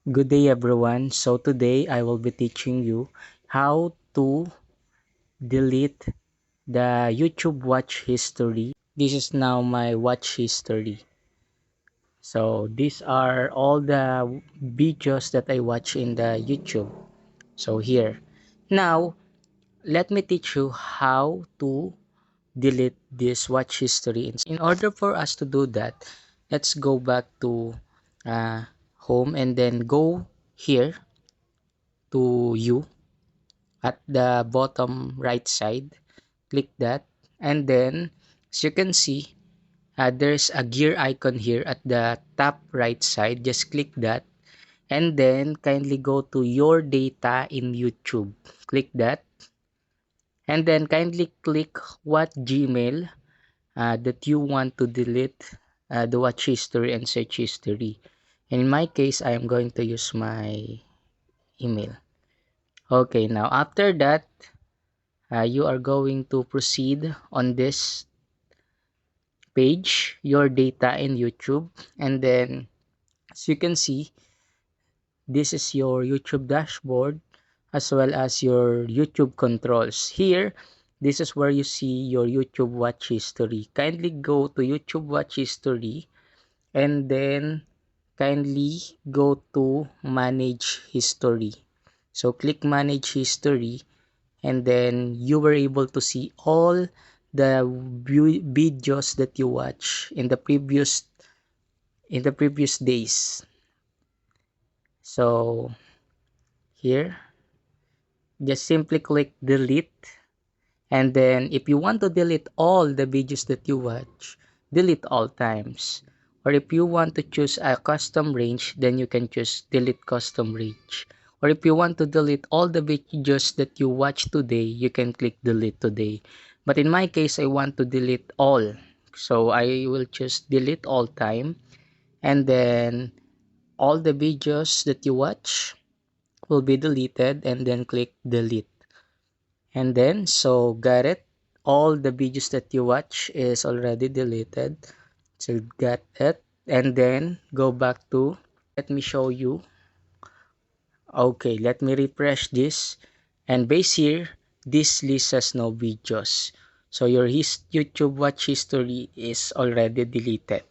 Good day everyone. So today I will be teaching you how to delete the YouTube watch history. This is now my watch history. So these are all the videos that I watch in the YouTube. So here. Now, let me teach you how to delete this watch history. In order for us to do that, let's go back to home and then go here to you at the bottom right side. Click that, and then as you can see, there's a gear icon here at the top right side. Just click that, and then kindly go to your data in YouTube. Click that, and then kindly click what Gmail that you want to delete the watch history and search history. And in my case, I am going to use my email. Okay, now after that, you are going to proceed on this page, your data in YouTube, and then as you can see, this is your YouTube dashboard as well as your YouTube controls. Here, this is where you see your YouTube watch history. Kindly go to YouTube watch history and then kindly go to manage history. So click manage history, and then you were able to see all the videos that you watch in the previous days. So here, just simply click delete, and then if you want to delete all the videos that you watch, delete all times. Or if you want to choose a custom range, then you can choose delete custom range. Or if you want to delete all the videos that you watch today, you can click delete today. But in my case, I want to delete all. So I will choose delete all time, and then all the videos that you watch will be deleted, and then click delete. And then, so got it. All the videos that you watch is already deleted. So got it. And then go back to, let me show you. Okay, let me refresh this. And base here, this list has no videos. So your YouTube watch history is already deleted.